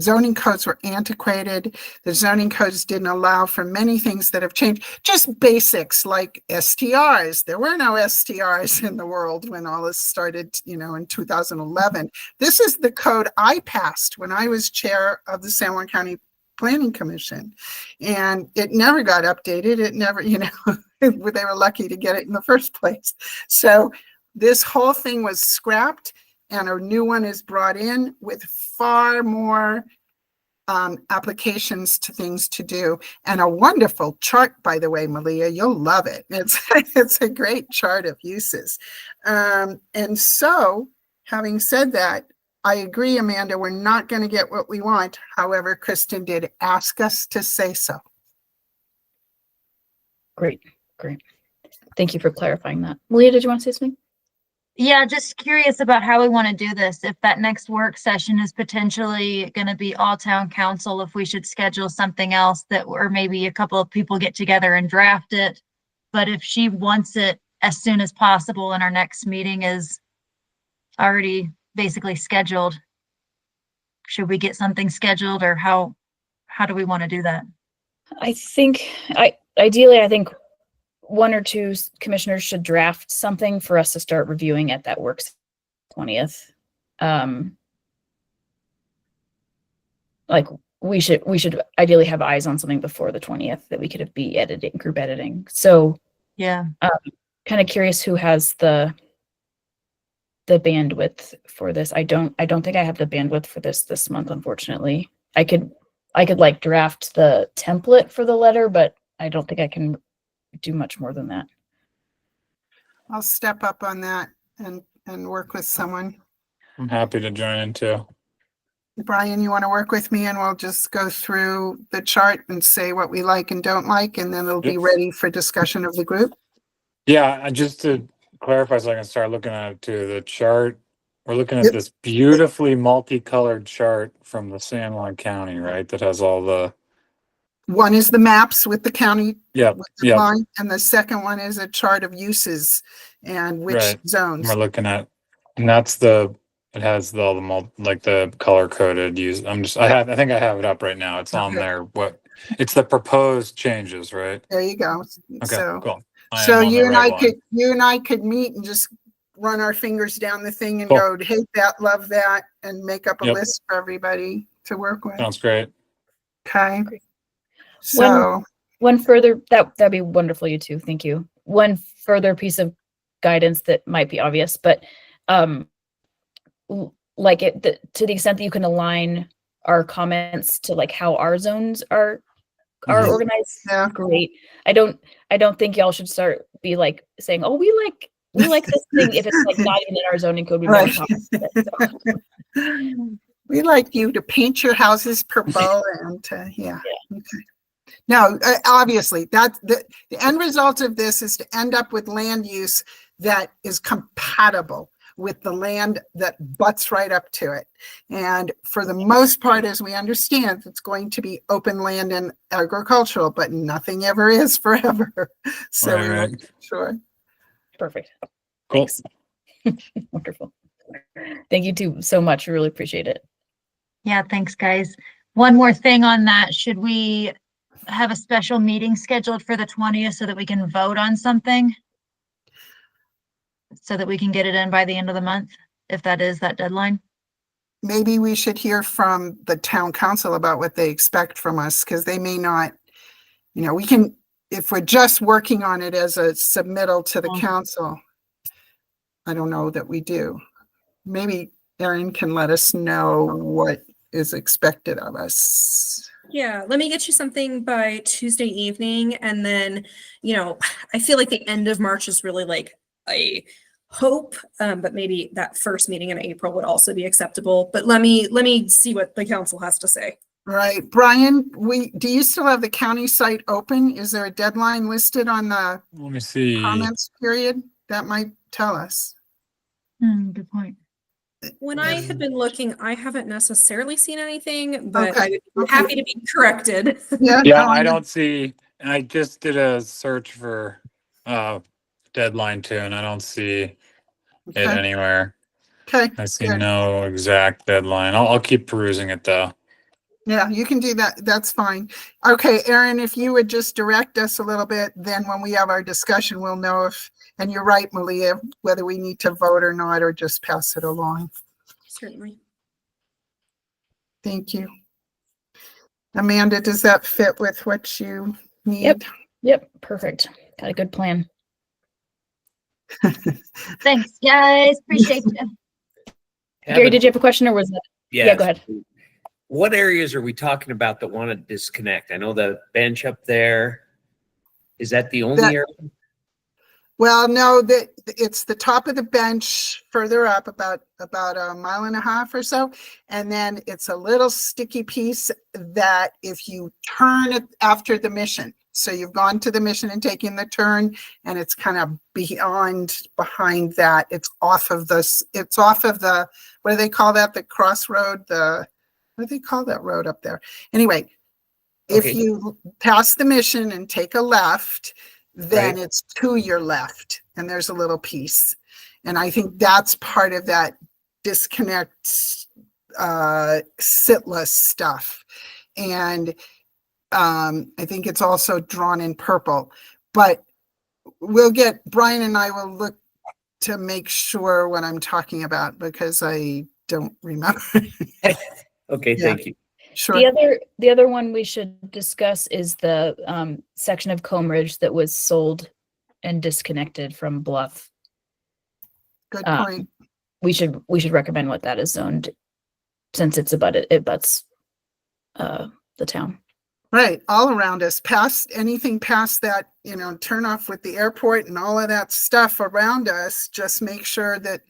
zoning codes were antiquated. The zoning codes didn't allow for many things that have changed. Just basics like STRs. There were no STRs in the world when all this started, in 2011. This is the code I passed when I was chair of the San Juan County Planning Commission. And it never got updated. It never, they were lucky to get it in the first place. So this whole thing was scrapped and a new one is brought in with far more applications to things to do, and a wonderful chart, by the way, Malia, you'll love it. It's a great chart of uses. And so, having said that, I agree, Amanda, we're not going to get what we want. However, Kristen did ask us to say so. Great. Thank you for clarifying that. Malia, did you want to say something? Yeah, just curious about how we want to do this. If that next work session is potentially going to be all town council, if we should schedule something else or maybe a couple of people get together and draft it. But if she wants it as soon as possible and our next meeting is already basically scheduled, should we get something scheduled, or how do we want to do that? I think ideally, I think 1 or 2 commissioners should draft something for us to start reviewing at that work 20th. Like we should ideally have eyes on something before the 20th that we could be group editing. So yeah, kind of curious who has the bandwidth for this. I don't think I have the bandwidth for this month, unfortunately. I could like draft the template for the letter, but I don't think I can do much more than that. I'll step up on that and work with someone. I'm happy to join in too. Brian, you want to work with me and we'll just go through the chart and say what we like and don't like, and then it'll be ready for discussion of the group? Yeah, just to clarify so I can start looking at it too, the chart we're looking at this beautifully multicolored chart from the San Juan County, right? That has all the, One is the maps with the county yep, with the yep, line, and the second one is a chart of uses and which right. zones. We're looking at, and that's the, it has all the like the color coded use. I think I have it up right now. It's on Okay. there. It's the proposed changes, right? There you go. Okay, So, cool. I so am on the right one. you and I could meet and just run our fingers down the thing and Cool. go, hate that, love that, and make up a Yep. list for everybody to work with. Sounds great. Okay. Great. So, One further, that'd be wonderful, you two. Thank you. One further piece of guidance that might be obvious, but like to the extent that you can align our comments to like how our zones are Mhm. organized, yeah. great. I don't think y'all should start be like saying, oh, we like this thing if it's like not even in our zoning code. We never Right. talk about it, so. We like you to paint your houses purple and yeah. Okay. Now, obviously, that's the end result of this is to end up with land use that is compatible with the land that butts right up to it. And for the most part, as we understand, it's going to be open land and agricultural, but nothing ever is forever. So we want to make sure. Perfect. Cool. Thanks. Wonderful. Thank you two so much. I really appreciate it. Yeah, thanks, guys. One more thing on that. Should we have a special meeting scheduled for the 20th so that we can vote on something? So that we can get it in by the end of the month, if that is that deadline? Maybe we should hear from the town council about what they expect from us, because they may not, we can, if we're just working on it as a submittal to the council, I don't know that we do. Maybe Erin can let us know what is expected of us. Yeah, let me get you something by Tuesday evening. And then, I feel like the end of March is really like a hope, but maybe that first meeting in April would also be acceptable. But let me see what the council has to say. Right. Brian, do you still have the county site open? Is there a deadline listed on the Let me see. comments period? That might tell us. Good point. When I had been looking, I haven't necessarily seen anything, but Okay, I'm happy to be corrected. Yeah, no, I don't see, and I just did a search for deadline too, and I don't see it Okay. anywhere. Okay. I see good. no exact deadline. I'll keep perusing it though. Yeah, you can do that. That's fine. Okay, Erin, if you would just direct us a little bit, then when we have our discussion, we'll know if, and you're right, Malia, whether we need to vote or not, or just pass it along. Certainly. Thank you. Amanda, does that fit with what you need? Yep. Perfect. Got a good plan. Thanks, guys. Appreciate you. Gary, did you have a question or was that? Yeah, go ahead. What areas are we talking about that want to disconnect? I know the bench up there. Is that the only area? Well, no, it's the top of the bench further up about a mile and a half or so. And then it's a little sticky piece that if you turn it after the mission, so you've gone to the mission and taken the turn and it's kind of behind that, it's off of the, what do they call that? The crossroad, what do they call that road up there? Anyway, Okay. if you pass the mission and take a left, then Right. it's to your left and there's a little piece. And I think that's part of that disconnect, sitless stuff. And I think it's also drawn in purple, but Brian and I will look to make sure what I'm talking about because I don't remember. Okay, Yeah. thank you. Sure. The other one we should discuss is the section of Comb Ridge that was sold and disconnected from Bluff. Good point. We should recommend what that is zoned since it butts the town. Right. All around us, anything past that, turn off with the airport and all of that stuff around us, just make sure that,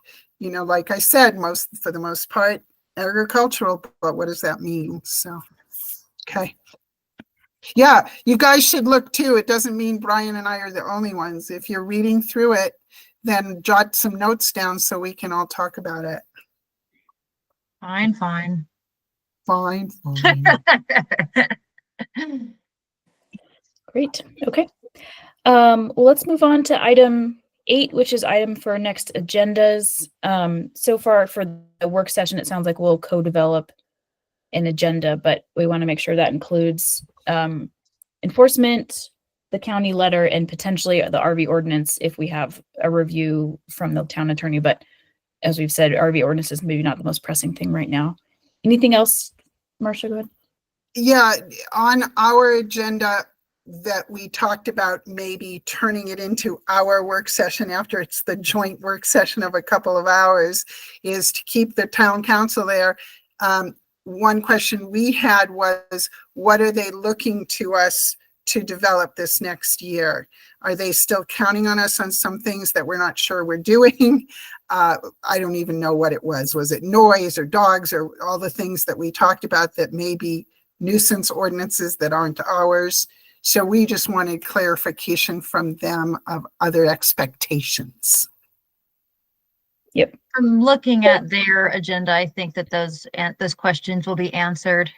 like I said, for the most part, agricultural, but what does that mean? So, okay. Yeah, you guys should look too. It doesn't mean Brian and I are the only ones. If you're reading through it, then jot some notes down so we can all talk about it. Fine, fine. Fine, fine. Great. Okay. Well, let's move on to item 8, which is item for next agendas. So far for the work session, it sounds like we'll co-develop an agenda, but we want to make sure that includes enforcement, the county letter, and potentially the RV ordinance if we have a review from the town attorney. But as we've said, RV ordinance is maybe not the most pressing thing right now. Anything else, Marcia? Go ahead. Yeah, on our agenda that we talked about maybe turning it into our work session after it's the joint work session of a couple of hours is to keep the town council there. One question we had was, what are they looking to us to develop this next year? Are they still counting on us on some things that we're not sure we're doing? I don't even know what it was. Was it noise or dogs or all the things that we talked about that may be nuisance ordinances that aren't ours? So we just wanted clarification from them of other expectations. Yep. From looking at their agenda, I think that those questions will be answered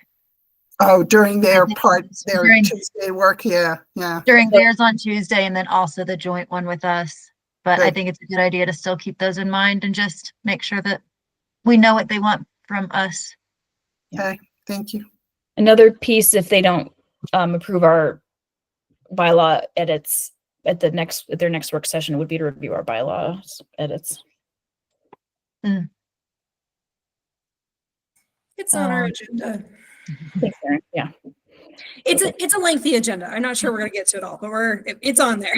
Oh, during their part, their During- Tuesday work, yeah. during theirs on Tuesday and then also the joint one with us. But I Good. think it's a good idea to still keep those in mind and just make sure that we know what they want from us. Okay, thank you. Another piece, if they don't approve our bylaw edits at their next work session, would be to review our bylaws edits. It's on our Um, agenda. Thanks, Erin. Yeah. It's a lengthy agenda. I'm not sure we're gonna get to it all, but it's on there.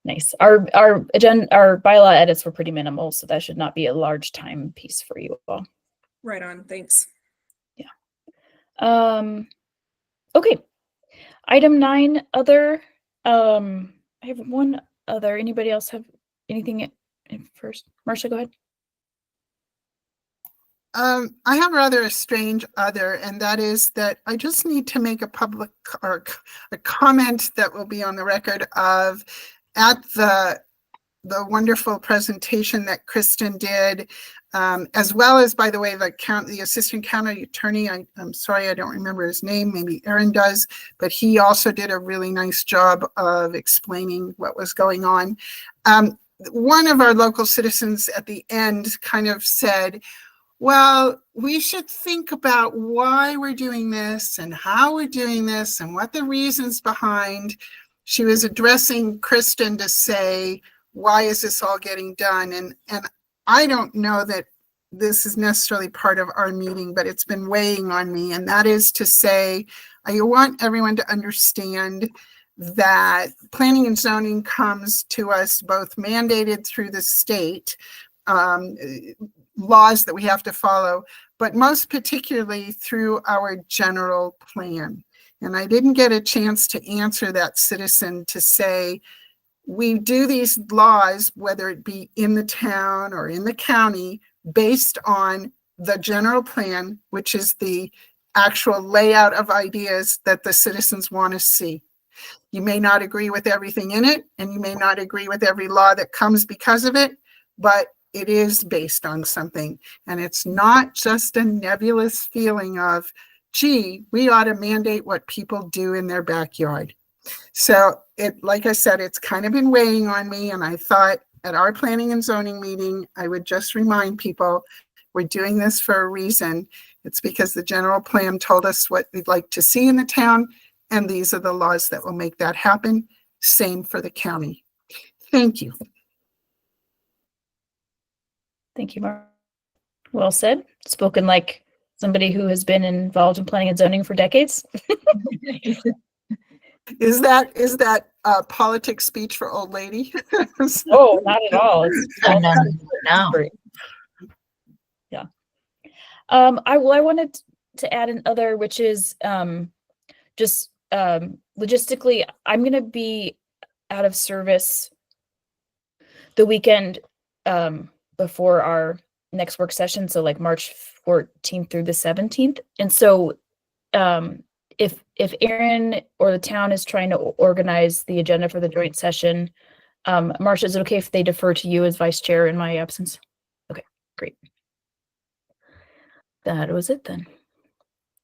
Nice. Our agenda, our bylaw edits were pretty minimal, so that should not be a large time piece for you all. Right on. Thanks. Okay. Item 9, other. I have one other. Anybody else have anything in first? Marcia, go ahead. I have rather a strange other, and that is that I just need to make a public or a comment that will be on the record of at the wonderful presentation that Kristen did, as well as, by the way, the assistant county attorney. I'm sorry, I don't remember his name. Maybe Aaron does, but he also did a really nice job of explaining what was going on. One of our local citizens at the end kind of said, well, we should think about why we're doing this and how we're doing this and what the reasons behind. She was addressing Kristen to say, why is this all getting done? And I don't know that this is necessarily part of our meeting, but it's been weighing on me. And that is to say, I want everyone to understand that planning and zoning comes to us both mandated through the state, laws that we have to follow, but most particularly through our general plan. And I didn't get a chance to answer that citizen to say, we do these laws, whether it be in the town or in the county, based on the general plan, which is the actual layout of ideas that the citizens want to see. You may not agree with everything in it, and you may not agree with every law that comes because of it, but it is based on something. And it's not just a nebulous feeling of, gee, we ought to mandate what people do in their backyard. So like I said, it's kind of been weighing on me. And I thought at our planning and zoning meeting, I would just remind people, we're doing this for a reason. It's because the general plan told us what we'd like to see in the town. And these are the laws that will make that happen. Same for the county. Thank you. Thank you, Mark. Well said. Spoken like somebody who has been involved in planning and zoning for decades. Is that politics speech for old lady? Oh, not at all. It's Oh, no. Yeah. I wanted to add an other, which is just logistically, I'm going to be out of service the weekend before our next work session, so like March 14th through the 17th. And so if Aaron or the town is trying to organize the agenda for the joint session, Marcia, is it okay if they defer to you as vice chair in my absence? Okay, great. That was it then.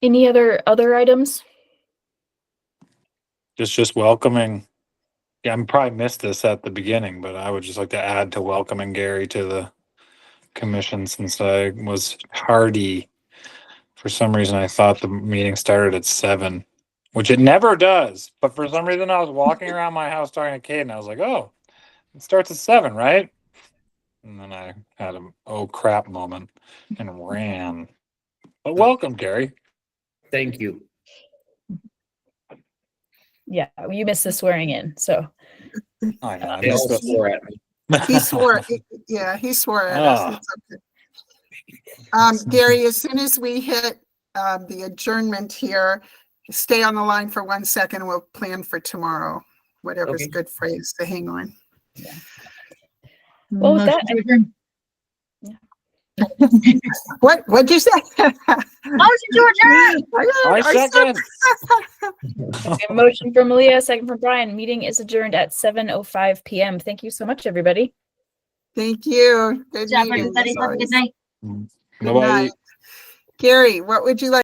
Any other items? Just welcoming. Yeah, I probably missed this at the beginning, but I would just like to add to welcoming Gary to the commission, since I was tardy. For some reason, I thought the meeting started at 7, which it never does. But for some reason, I was walking around my house talking to Kate, and I was like, "Oh, it starts at 7, right?" And then I had a oh crap moment and ran. But welcome, Gary. Thank you. Yeah, you missed the swearing in, so. I know. I They all missed the- swore at me. He swore, yeah, he swore at us. Ah. It's okay. Gary, as soon as we hit the adjournment here, stay on the line for 1 second. We'll plan for tomorrow, whatever's Okay. good for you. So hang on. Well, with that, Motion to adjourn. What'd you say? Motion to adjourn. I second. a motion from Malia, second from Brian. Meeting is adjourned at 7:05 p.m. Thank you so much, everybody. Thank you. Good Good job, meeting, everybody. as Have a always. good night. Good Bye-bye. night. Gary, what would you like?